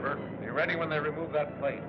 Bert. Be ready when they remove that plate.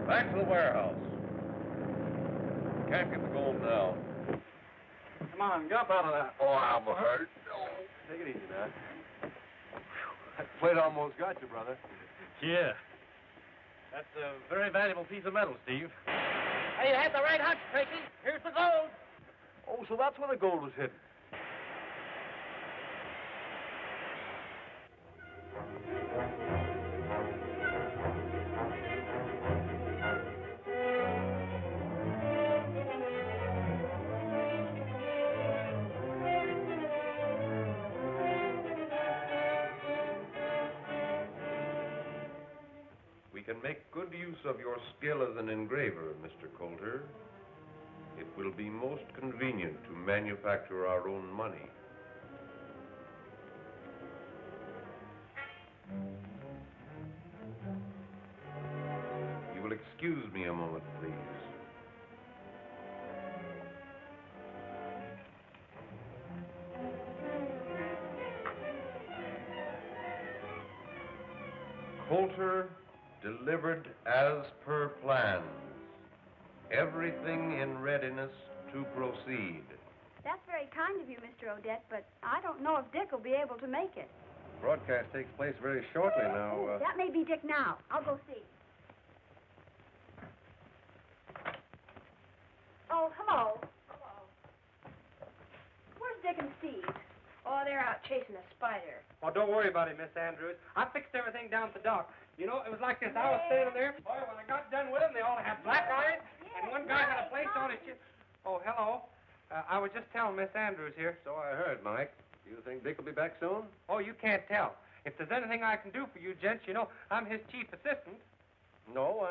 Back to the warehouse. Can't get the gold now. Come on, get up out of that. Oh, I'm hurt. Take it easy, man. That plate almost got you, brother. Yeah. That's a very valuable piece of metal, Steve. Hey, you had the right hunch, Tracy. Here's the gold. Oh, so that's where the gold was hidden. We can make good use of your skill as an engraver, Mr. Coulter. It will be most convenient to manufacture our own money. You will excuse me a moment, please. Coulter, delivered as per plans. Everything in readiness to proceed. That's very kind of you, Mr. Odette, but I don't know if Dick will be able to make it. Broadcast takes place very shortly now. Oh, that may be Dick now. I'll go see. Oh, hello. Hello. Where's Dick and Steve? Oh, they're out chasing a spider. Oh, don't worry about it, Miss Andrews. I fixed everything down at the dock. You know, it was like this. I was standing there. Boy, when I got done with them, they all had black eyes, and one guy had a place on his chin. Oh, hello. I was just telling Miss Andrews here. So I heard, Mike. Do you think Dick will be back soon? Oh, you can't tell. If there's anything I can do for you, gents, you know, I'm his chief assistant. No,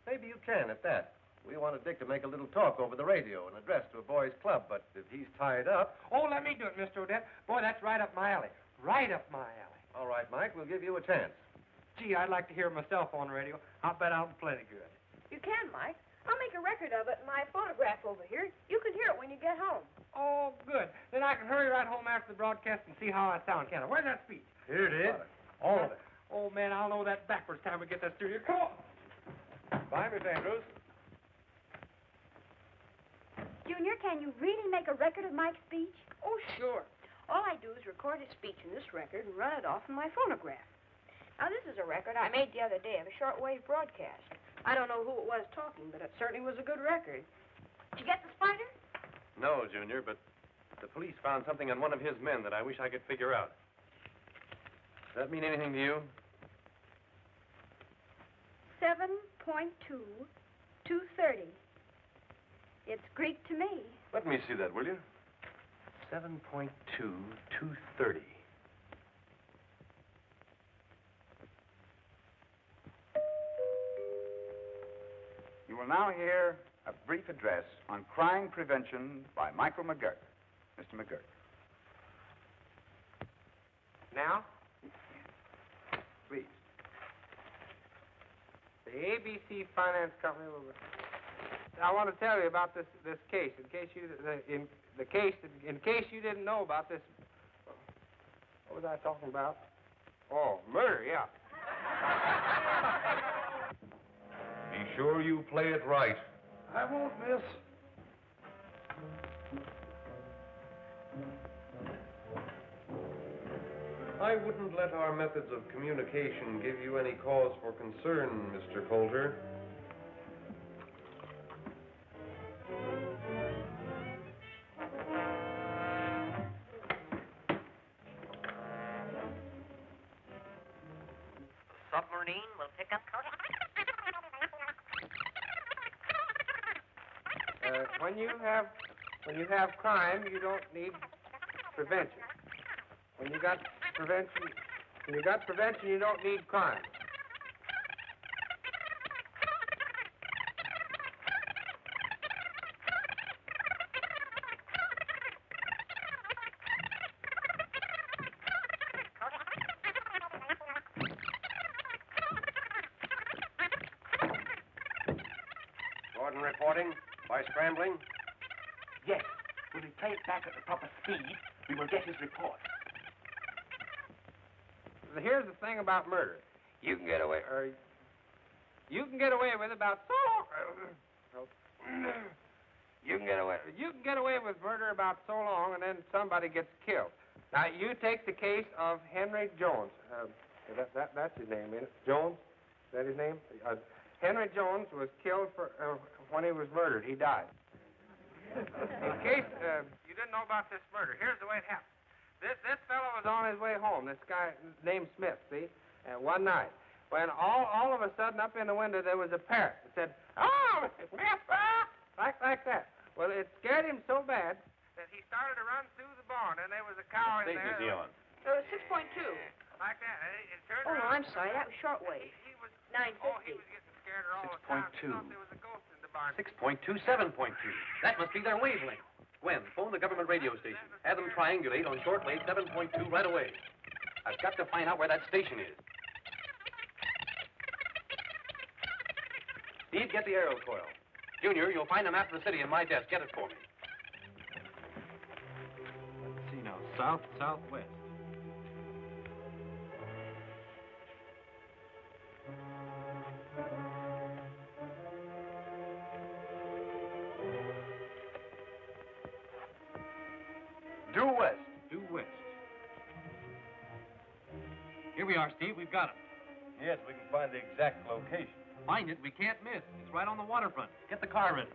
maybe you can at that. We wanted Dick to make a little talk over the radio, an address to a boys' club, but if he's tied up... Oh, let me do it, Mr. Odette. Boy, that's right up my alley. Right up my alley. All right, Mike, we'll give you a chance. Gee, I'd like to hear myself on the radio. I'll bet I'll be plenty good. You can, Mike. I'll make a record of it in my phonograph over here. You can hear it when you get home. Oh, good. Then I can hurry right home after the broadcast and see how I sound, can I? Where's that speech? Here it is. All of it. Oh, man, I'll know that backwards time we get that studio. Come on. Bye, Miss Andrews. Junior, can you really make a record of Mike's speech? Oh, sure. All I do is record his speech in this record and run it off in my phonograph. Now, this is a record I made the other day of a shortwave broadcast. I don't know who it was talking, but it certainly was a good record. Did you get the spider? No, Junior, but the police found something on one of his men that I wish I could figure out. Does that mean anything to you? 7.2, 230. It's Greek to me. Let me see that, will you? 7.2, 230. You will now hear a brief address on crime prevention by Michael McGurk. Mr. McGurk. Now? Please. The ABC Finance Company will... I want to tell you about this case, in case you didn't know about this. What was I talking about? Oh, murder, yeah. Be sure you play it right. I won't miss. I wouldn't let our methods of communication give you any cause for concern, Mr. Coulter. Submarine will pick up. When you have crime, you don't need prevention. When you got prevention, you don't need crime. Gordon reporting by scrambling. Yes. When we play it back at the proper speed, we will get his report. Here's the thing about murder. You can get away with about you can get away with murder about so long, and then somebody gets killed. Now you take the case of Henry Jones. That's his name, isn't it? Jones? Is that his name? Henry Jones was killed when he was murdered. He died. In case you didn't know about this murder, here's the way it happened. This fellow was on his way home, this guy named Smith, see? One night, when all of a sudden up in the window there was a parrot that said, "Oh, Mr. Smith," like that. Well, it scared him so bad that he started to run through the barn, and there was a cow in there. What station is he on? It was 6.2. Like that. It turned Oh, no, around. I'm sorry. That was shortwave. He was 950. Oh, he was getting scared all the time. He 6.2. thought there was a ghost in the barn. 6.2, 7.2. That must be their wavelength. Gwen, phone the government radio station. Have them triangulate on shortwave 7.2 right away. I've got to find out where that station is. Steve, get the aerial coil. Junior, you'll find a map of the city in my desk. Get it for me. Let's see now. South, southwest. Due west. Due west. Here we are, Steve. We've got it. Yes, we can find the exact location. Find it. We can't miss. It's right on the waterfront. Get the car ready.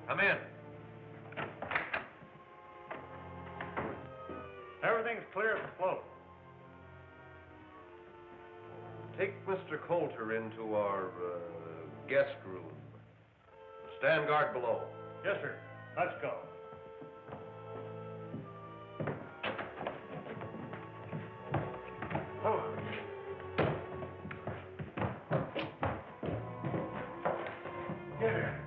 Come in. Everything's clear for float. Take Mr. Coulter into our guest room. Stand guard below. Yes, sir. Let's go. Get here.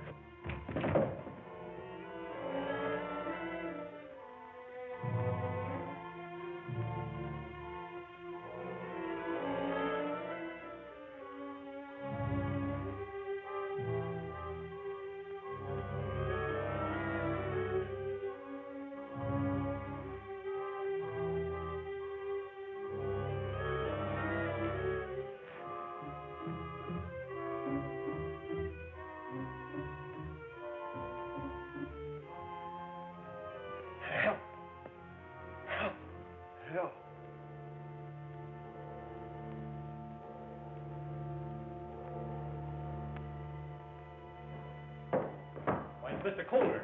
Mr. Coulter,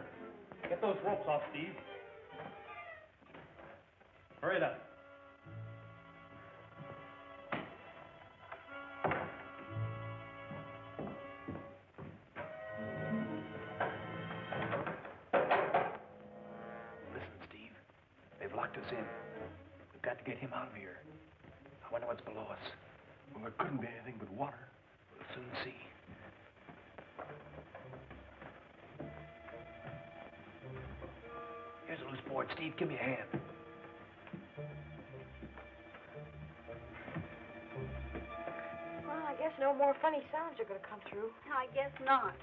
get those ropes off, Steve. Hurry it up. Listen, Steve. They've locked us in. We've got to get him out of here. I wonder what's below us. Well, there couldn't be anything but water. We'll soon see. Here's a loose board. Steve, give me a hand. Well, I guess no more funny sounds are going to come through. I guess not.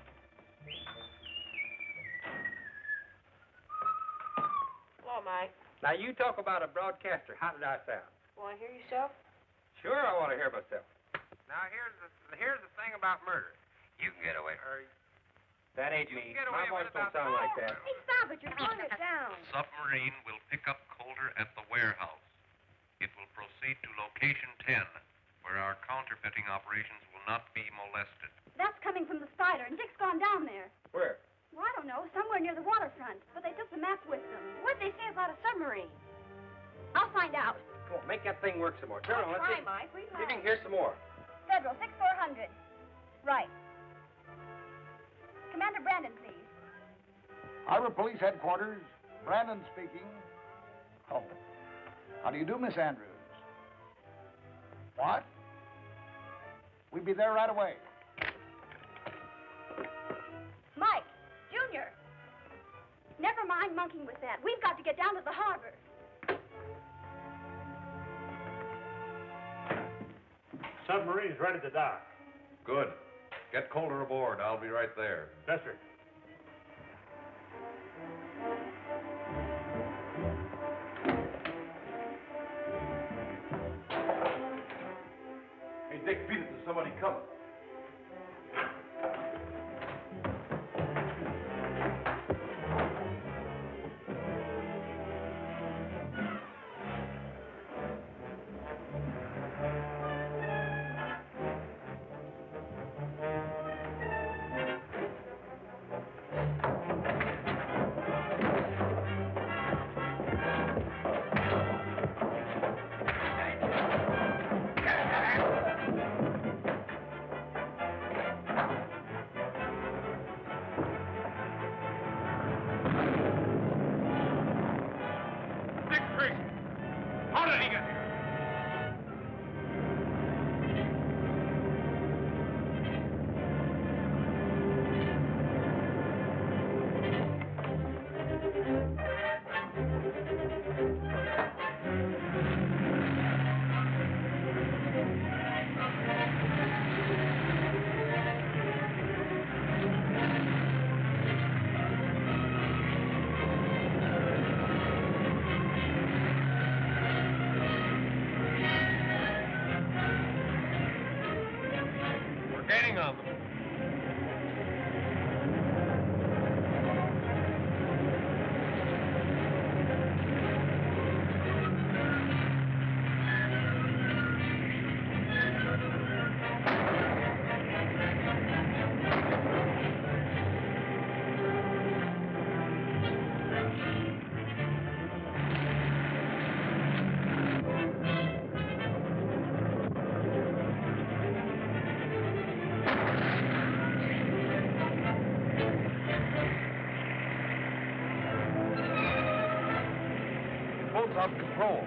Hello, Mike. Now, you talk about a broadcaster. How did I sound? Want to hear yourself? Sure, I want to hear myself. Now, here's the thing about murder. You can get away. That ain't You me. can get My away voice with don't about sound like that. Hey, stop it. You're pulling it down. Submarine will pick up Coulter at the warehouse. It will proceed to location 10, where our counterfeiting operations will not be molested. That's coming from the Spider, and Dick's gone down there. Where? Well, I don't know, somewhere near the waterfront. But they took the map with them. What'd they say about a submarine? I'll find out. Come on, make that thing work some more. Turn on, let's Try, see. Mike. Read See if you mine. can hear some more. Federal, 6400. Right. Commander Brandon, please. Harbor Police Headquarters, Brandon speaking. Oh, how do you do, Miss Andrews? What? We'll be there right away. Mike, Junior. Never mind monkeying with that. We've got to get down to the harbor. Submarine's ready to dock. Good. Get Coulter aboard. I'll be right there. Yes, sir. Hey, Dick, beat it. There's somebody coming. Dick Tracy. How did he get here? We're gaining on them. Boat's out of control.